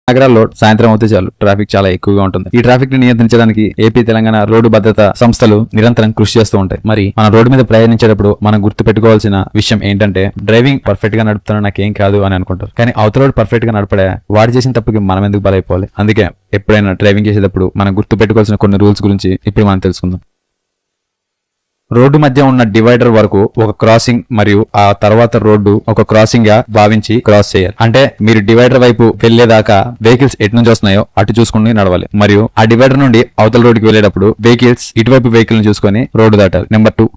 నగరాల్లో సాయంత్రం అవుతే చాలు ట్రాఫిక్ చాలా ఎక్కువగా ఉంటుంది. ఈ ట్రాఫిక్ ని నియంత్రించడానికి ఏపీ, తెలంగాణ రోడ్డు భద్రతా సంస్థలు నిరంతరం కృషి చేస్తూ ఉంటాయి. మరి మన రోడ్డు మీద ప్రయాణించేటప్పుడు మనం గుర్తు పెట్టుకోవాల్సిన విషయం ఏంటంటే, డ్రైవింగ్ పర్ఫెక్ట్ గా నడుపుతాను నాకేం కాదు అని అనుకుంటారు. కానీ అవతల పర్ఫెక్ట్ గా నడపడే వాడు చేసిన తప్పుకి మనం ఎందుకు బలైపోవాలి? అందుకే ఎప్పుడైనా డ్రైవింగ్ చేసేటప్పుడు మనం గుర్తు పెట్టుకోవాల్సిన కొన్ని రూల్స్ గురించి ఇప్పుడు మనం తెలుసుకుందాం. రోడ్డు మధ్య ఉన్న డివైడర్ వరకు ఒక క్రాసింగ్ మరియు ఆ తర్వాత రోడ్డు ఒక క్రాసింగ్ గా భావించి క్రాస్ చేయాలి. అంటే మీరు డివైడర్ వైపు వెళ్లేదాకా వెహికల్స్ ఎటు నుంచి వస్తున్నాయో అటు చూసుకుని నడవాలి. మరియు ఆ డివైడర్ నుండి అవతల రోడ్డుకి వెళ్లేటప్పుడు వెహికల్స్ ఇటువైపు వెహికల్ ని చూసుకొని రోడ్డు దాటాలి. నెంబర్ 2,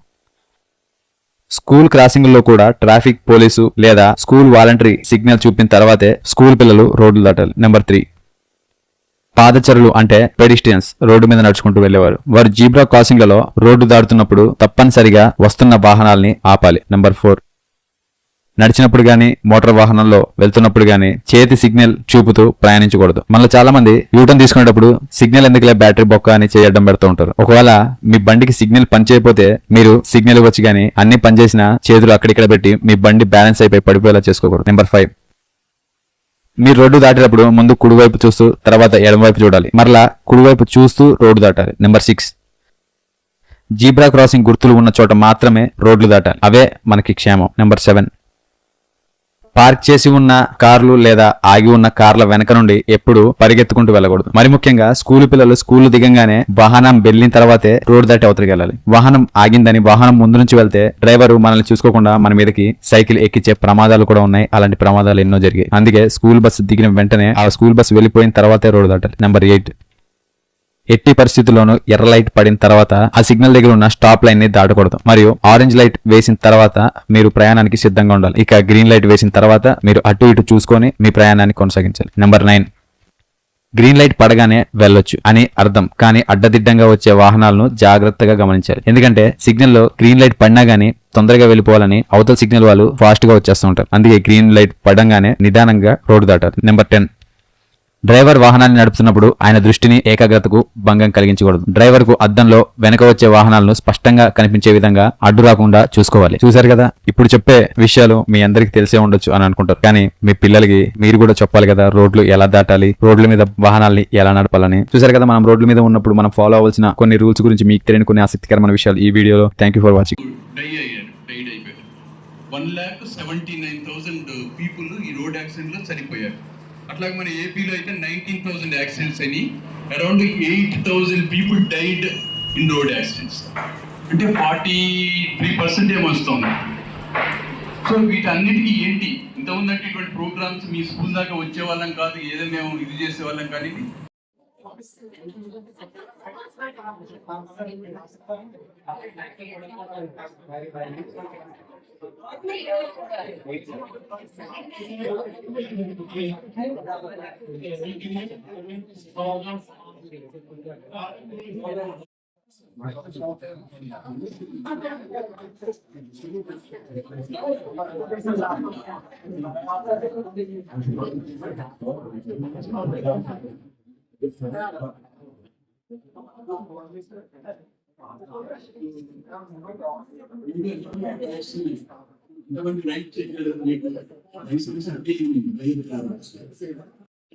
స్కూల్ క్రాసింగ్ లో కూడా ట్రాఫిక్ పోలీసు లేదా స్కూల్ వాలంటరీ సిగ్నల్ చూపిన తర్వాతే స్కూల్ పిల్లలు రోడ్లు దాటాలి. నెంబర్ 3, పాదచారులు అంటే పెడిస్ట్రియన్స్ రోడ్డు మీద నడుచుకుంటూ వెళ్లేవారు. వారు జీబ్రా క్రాసింగ్లలో రోడ్డు దాటుతున్నప్పుడు తప్పనిసరిగా వస్తున్న వాహనాల్ని ఆపాలి. నెంబర్ 4, నడిచినప్పుడు గానీ మోటార్ వాహనంలో వెళ్తున్నప్పుడు గానీ చేతి సిగ్నల్ చూపుతూ ప్రయాణించకూడదు. మనలో చాలా మంది యూటర్న్ తీసుకునేటప్పుడు సిగ్నల్ ఎందుకులే బ్యాటరీ బొక్క అని చేయడం పెడుతూ ఉంటారు. ఒకవేళ మీ బండికి సిగ్నల్ పనిచేయకపోతే మీరు సిగ్నల్ వచ్చి గానీ అన్ని పనిచేసిన చేతులు అక్కడిక్కడ పెట్టి మీ బండి బ్యాలెన్స్ అయిపోయి పడిపోయేలా చేసుకోకూడదు. నెంబర్ 5, మీరు రోడ్డు దాటేటప్పుడు ముందు కుడివైపు చూస్తూ తర్వాత ఎడమవైపు చూడాలి. మరలా కుడివైపు చూస్తూ రోడ్డు దాటాలి. నెంబర్ 6, జీబ్రా క్రాసింగ్ గుర్తులు ఉన్న చోట మాత్రమే రోడ్లు దాటాలి. అవే మనకి క్షేమం. నెంబర్ 7, పార్క్ చేసి ఉన్న కార్లు లేదా ఆగి ఉన్న కార్ల వెనక నుండి ఎప్పుడు పరిగెత్తుకుంటూ వెళ్ళకూడదు. మరి ముఖ్యంగా స్కూల్ పిల్లలు స్కూల్ దిగంగానే వాహనం వెళ్ళిన తర్వాతే రోడ్డు దాటి అవతలికి వెళ్ళాలి. వాహనం ఆగిందని వాహనం ముందు నుంచి వెళ్తే డ్రైవరు మనల్ని చూసుకోకుండా మన మీదకి సైకిల్ ఎక్కించే ప్రమాదాలు కూడా ఉన్నాయి. అలాంటి ప్రమాదాలు ఎన్నో జరిగాయి. అందుకే స్కూల్ బస్సు దిగిన వెంటనే ఆ స్కూల్ బస్సు వెళ్ళిపోయిన తర్వాతే రోడ్డు దాటాలి. నెంబర్ 8, ఎట్టి పరిస్థితుల్లోనూ ఎర్ర లైట్ పడిన తర్వాత ఆ సిగ్నల్ దగ్గర ఉన్న స్టాప్ లైన్ ని దాటకూడదు. మరియు ఆరెంజ్ లైట్ వేసిన తర్వాత మీరు ప్రయాణానికి సిద్ధంగా ఉండాలి. ఇక గ్రీన్ లైట్ వేసిన తర్వాత మీరు అటు ఇటు చూసుకొని మీ ప్రయాణాన్ని కొనసాగించాలి. నెంబర్ 9, గ్రీన్ లైట్ పడగానే వెళ్ళొచ్చు అని అర్థం, కానీ అడ్డదిడ్డంగా వచ్చే వాహనాలను జాగ్రత్తగా గమనించాలి. ఎందుకంటే సిగ్నల్ లో గ్రీన్ లైట్ పడినా గానీ తొందరగా వెళ్ళిపోవాలని అవతల సిగ్నల్ వాళ్ళు ఫాస్ట్ గా వచ్చేస్తూ ఉంటారు. అందుకే గ్రీన్ లైట్ పడంగానే నిదానంగా రోడ్డు దాటాలి. నెంబర్ 10, డ్రైవర్ వాహనాన్ని నడుపుతున్నప్పుడు ఆయన దృష్టిని ఏకాగ్రతకు భంగం కలిగించకూడదు. డ్రైవర్ కు అద్దంలో వెనక వచ్చే వాహనాలను స్పష్టంగా కనిపించే విధంగా అడ్డు రాకుండా చూసుకోవాలి. చూశారు కదా, ఇప్పుడు చెప్పే విషయాలు మీ అందరికి తెలిసే ఉండొచ్చు అని అనుకుంటారు. కానీ మీ పిల్లలకి మీరు కూడా చెప్పాలి కదా, రోడ్లు ఎలా దాటాలి, రోడ్ల మీద వాహనాల్ని ఎలా నడపాలని. చూశారు కదా, మనం రోడ్ల మీద ఉన్నప్పుడు మనం ఫాలో అవ్వాల్సిన కొన్ని రూల్స్ గురించి మీకు తెలియని కొన్ని ఆసక్తికరమైన విషయాలు ఈ వీడియోలో. Thank you for watching. 1,79,000 people ఈ రోడ్ యాక్సిడెంట్ లో చనిపోయారు. అట్లాగే మన ఏపీలో అయితే 19,000 యాక్సిడెంట్స్ అని, around 8,000 people died in road accidents. అంటే 43% ఏమొస్తుంది. సో వీటన్నిటికీ ఏంటి ఇంతకుముందంటే ఇటువంటి ప్రోగ్రామ్స్ మీ స్కూల్ దాకా వచ్చే వాళ్ళం కాదు, ఏదో మేము ఇది చేసే వాళ్ళం కానీ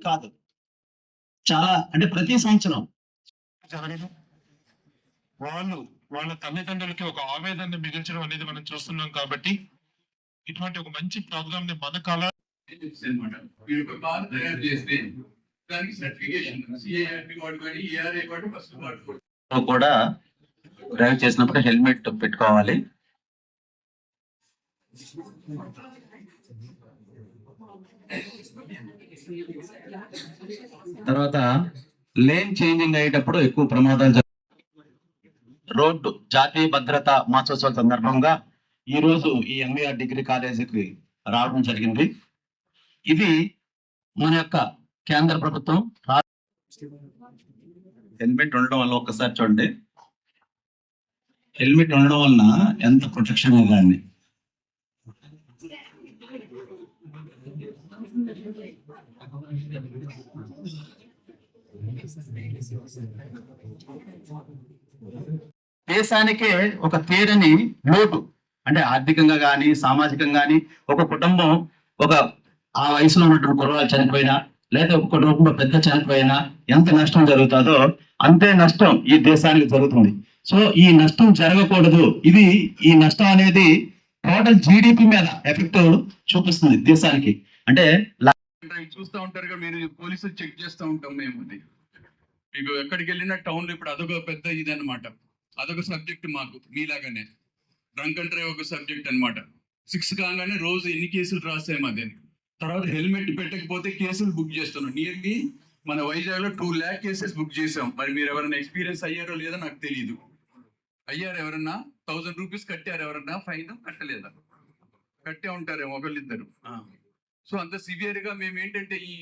కాదు. చాలా అంటే ప్రతి సంవత్సరం వాళ్ళ తల్లిదండ్రులకి ఒక ఆవేదన మిగిల్చడం అనేది మనం చూస్తున్నాం. కాబట్టి ఇటువంటి ఒక మంచి ప్రోగ్రామ్ ని మన కాల తయారు చేస్తే దానికి సర్టిఫికేషన్ సిఐఆర్పి వాడు కానీ ఏఆర్ఐ వాడు ఫస్ట్ వాడు కూడా డ్రైవ్ చేసినప్పుడు హెల్మెట్ పెట్టుకోవాలి. తర్వాత లేన్ చేంజింగ్ అయ్యేటప్పుడు ఎక్కువ ప్రమాదాలు. రోడ్డు జాతీయ భద్రతా మాసోత్సవం సందర్భంగా ఈ రోజు ఈ ఎంఈఆర్ డిగ్రీ కాలేజీకి రావడం జరిగింది. ఇది మన యొక్క కేంద్ర ప్రభుత్వం. హెల్మెట్ ఉండడం వల్ల ఒక్కసారి చూడండి, హెల్మెట్ ఉండడం వలన ఎంత ప్రొటెక్షన్ ఇవ్వండి. దేశానికే ఒక తీరని లోటు, అంటే ఆర్థికంగా కానీ సామాజికంగా కానీ ఒక కుటుంబం ఒక ఆ వయసులో ఉన్నటువంటి కుర్రవాళ్ళు చనిపోయినా లేదా ఒక రూపంలో పెద్ద చనిపోయినా ఎంత నష్టం జరుగుతుందో అంతే నష్టం ఈ దేశానికి జరుగుతుంది. సో ఈ నష్టం జరగకూడదు. ఈ నష్టం అనేది టోటల్ జీడిపి మీద ఎఫెక్ట్ చూపిస్తుంది దేశానికి. అంటే డ్రైవ్ చూస్తూ ఉంటారు కదా మీరు, పోలీసులు చెక్ చేస్తూ ఉంటాం మేము. అది మీకు ఎక్కడికి వెళ్ళినా టౌన్లో ఇప్పుడు అదొక పెద్ద ఇది అనమాట. అదొక సబ్జెక్ట్ మాకు మీలాగానే. డ్రంక్ అండ్ డ్రైవ్ ఒక సబ్జెక్ట్ అనమాట. 6 కాగానే రోజు ఎన్ని కేసులు రాసాము అదే. తర్వాత హెల్మెట్ పెట్టకపోతే కేసులు బుక్ చేస్తున్నాం. నియర్లీ మన వైజాగ్లో 2 lakh కేసెస్ బుక్ చేసాం. మరి మీరు ఎవరైనా ఎక్స్పీరియన్స్ అయ్యారో లేదో నాకు తెలియదు. అయ్యారు ఎవరన్నా? 1000 రూపీస్ కట్టారు ఎవరన్నా? ఫైన్ కట్టలేదా? కట్టే ఉంటారేమో ఒకళ్ళిద్దరు. సో అంత సివియర్ గా మేము ఏంటంటే ఈ